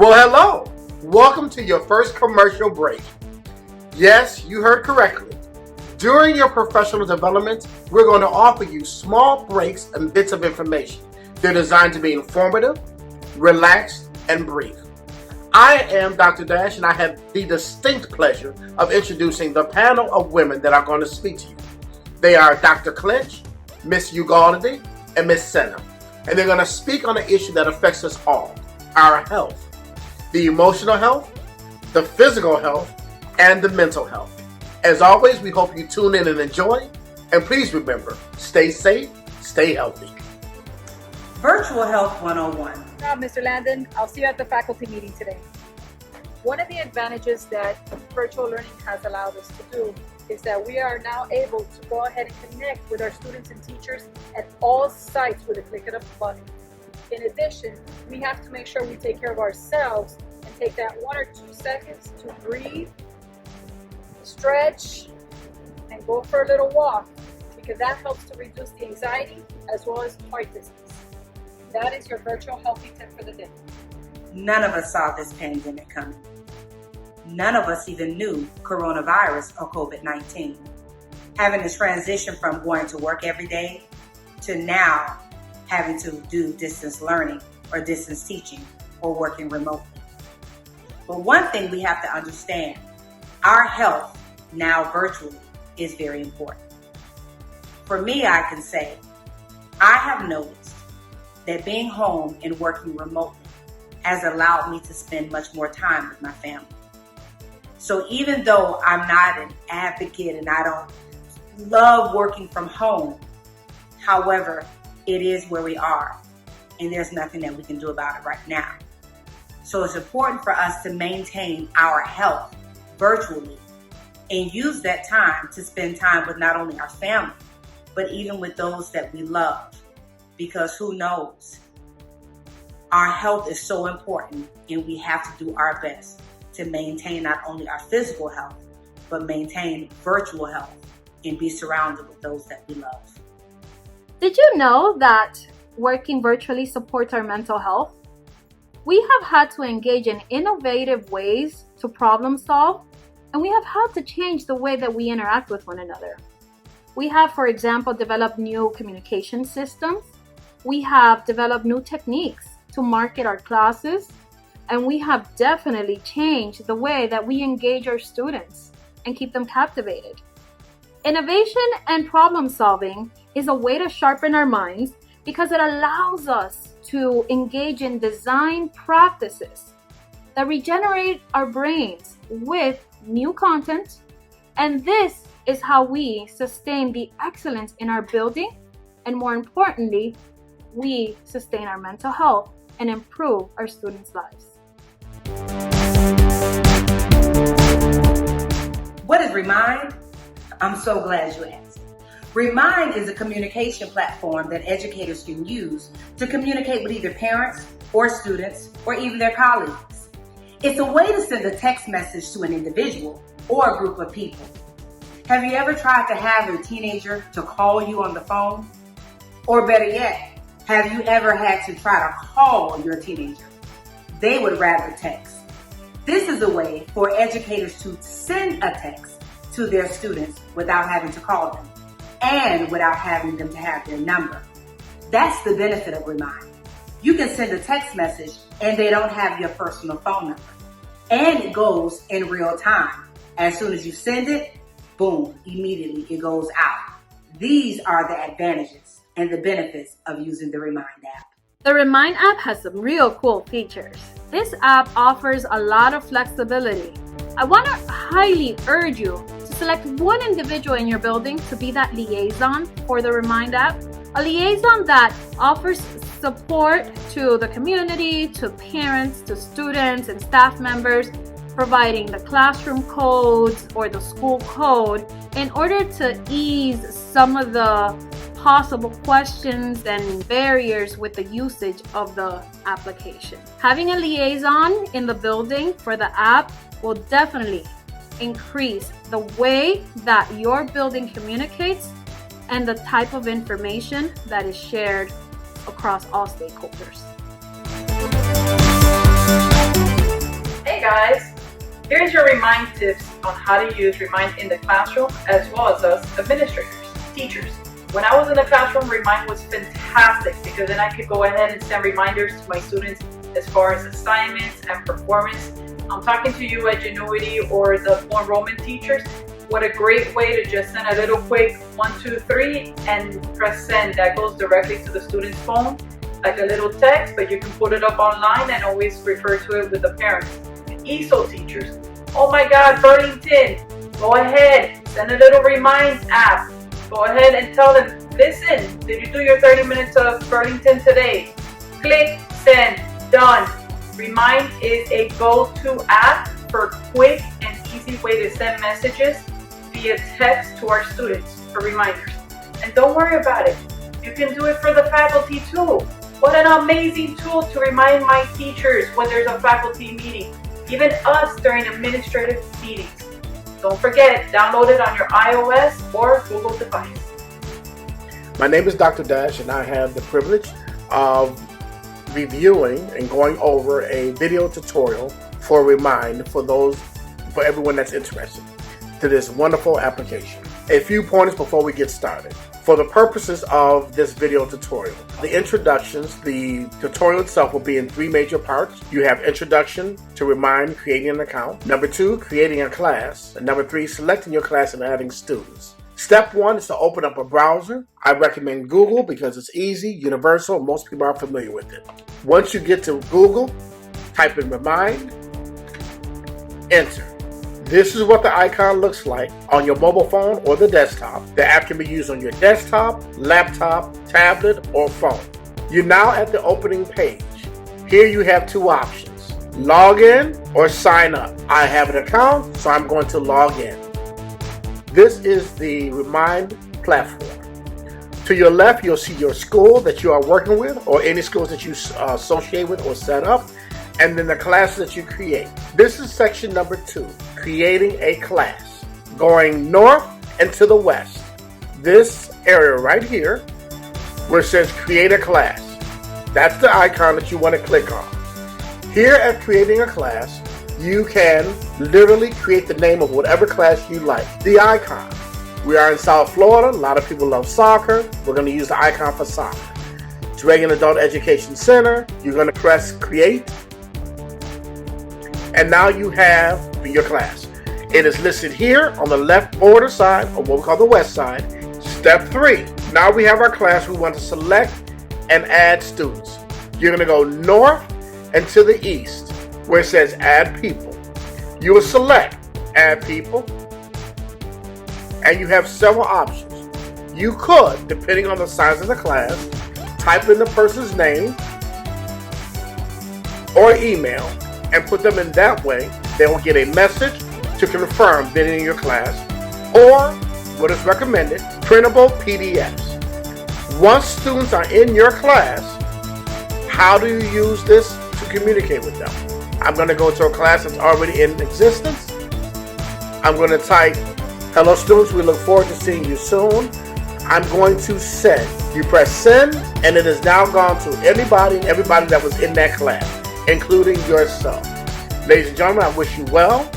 Well, hello. Welcome to your first commercial break. Yes, you heard correctly. During your professional development, we're going to offer you small breaks and bits of information. They're designed to be informative, relaxed, and brief. I am Dr. Dash, and I have the distinct pleasure of introducing the panel of women that are going to speak to you. They are Dr. Clinch, Miss Ugaldi, and Miss Senna. And they're going to speak on an issue that affects us all, our health. The emotional health, the physical health, and the mental health. As always, we hope you tune in and enjoy. And please remember, stay safe, stay healthy. Virtual Health 101. Now, Mr. Landon, I'll see you at the faculty meeting today. One of the advantages that virtual learning has allowed us to do is that we are now able to go ahead and connect with our students and teachers at all sites with a click of a button. In addition, we have to make sure we take care of ourselves and take that 1 or 2 seconds to breathe, stretch, and go for a little walk, because that helps to reduce the anxiety as well as heart disease. That is your virtual healthy tip for the day. None of us saw this pandemic coming. None of us even knew coronavirus or COVID-19. Having to transition from going to work every day to now having to do distance learning or distance teaching or working remotely. But one thing we have to understand, our health now virtually is very important. For me, I can say, I have noticed that being home and working remotely has allowed me to spend much more time with my family. So even though I'm not an advocate and I don't love working from home, however, it is where we are, and there's nothing that we can do about it right now. So it's important for us to maintain our health virtually and use that time to spend time with not only our family, but even with those that we love. Because who knows? Our health is so important, and we have to do our best to maintain not only our physical health, but maintain virtual health and be surrounded with those that we love. Did you know that working virtually supports our mental health? We have had to engage in innovative ways to problem solve, and we have had to change the way that we interact with one another. We have, for example, developed new communication systems. We have developed new techniques to market our classes, and we have definitely changed the way that we engage our students and keep them captivated. Innovation and problem solving is a way to sharpen our minds because it allows us to engage in design practices that regenerate our brains with new content. And this is how we sustain the excellence in our building, and more importantly, we sustain our mental health and improve our students' lives. What is Remind? I'm so glad you asked. Remind is a communication platform that educators can use to communicate with either parents or students or even their colleagues. It's a way to send a text message to an individual or a group of people. Have you ever tried to have your teenager to call you on the phone? Or better yet, have you ever had to try to call your teenager? They would rather text. This is a way for educators to send a text to their students without having to call them and without having them to have their number. That's the benefit of Remind. You can send a text message and they don't have your personal phone number. And it goes in real time. As soon as you send it, boom, immediately it goes out. These are the advantages and the benefits of using the Remind app. The Remind app has some real cool features. This app offers a lot of flexibility. I want to highly urge you to select one individual in your building to be that liaison for the Remind app. A liaison that offers support to the community, to parents, to students and staff members, providing the classroom codes or the school code in order to ease some of the possible questions and barriers with the usage of the application. Having a liaison in the building for the app will definitely increase the way that your building communicates and the type of information that is shared across all stakeholders. guys, here's your Remind tips on how to use Remind in the classroom as well as us administrators, teachers. When I was in the classroom, Remind was fantastic because then I could go ahead and send reminders to my students as far as assignments and performance. I'm talking to you at Genuity or the full enrollment teachers. What a great way to just send a little quick 1, 2, 3 and press send. That goes directly to the student's phone, like a little text, but you can put it up online and always refer to it with the parents. ESOL teachers, oh my God, Burlington, go ahead, send a little Remind app. Go ahead and tell them, listen, did you do your 30 minutes of Burlington today? Click, send, done. Remind is a go-to app for quick and easy way to send messages via text to our students for reminders. And don't worry about it. You can do it for the faculty too. What an amazing tool to remind my teachers when there's a faculty meeting, even us during administrative meetings. Don't forget, download it on your iOS or Google device. My name is Dr. Dash, and I have the privilege of reviewing and going over a video tutorial for Remind for everyone that's interested to this wonderful application. A few pointers before we get started. For the purposes of this video tutorial, the introductions, the tutorial itself will be in 3 major parts. You have introduction to Remind, creating an account. Number 2, creating a class. And number 3, selecting your class and adding students. Step 1 is to open up a browser. I recommend Google because it's easy, universal, most people are familiar with it. Once you get to Google, type in Remind, enter. This is what the icon looks like on your mobile phone or the desktop. The app can be used on your desktop, laptop, tablet, or phone. You're now at the opening page. Here you have 2 options, log in or sign up. I have an account, so I'm going to log in. This is the Remind platform. To your left, you'll see your school that you are working with or any schools that you associate with or set up, and then the classes that you create. This is section number 2, creating a class. Going north and to the west. This area right here where it says create a class. That's the icon that you want to click on. Here at creating a class, you can literally create the name of whatever class you like. The icon. We are in South Florida. A lot of people love soccer. We're going to use the icon for soccer. It's Reagan Adult Education Center. You're going to press create. And now you have your class. It is listed here on the left border side, or what we call the west side. Step 3. Now we have our class. We want to select and add students. You're going to go north and to the east where it says add people. You will select add people, and you have several options. You could, depending on the size of the class, type in the person's name or email and put them in that way. They will get a message to confirm being in your class, or what is recommended, printable PDFs. Once students are in your class, how do you use this to communicate with them? I'm going to go to a class that's already in existence. I'm going to type, hello students, we look forward to seeing you soon. I'm going to send. You press send, and it has now gone to everybody that was in that class, including yourself. Ladies and gentlemen, I wish you well.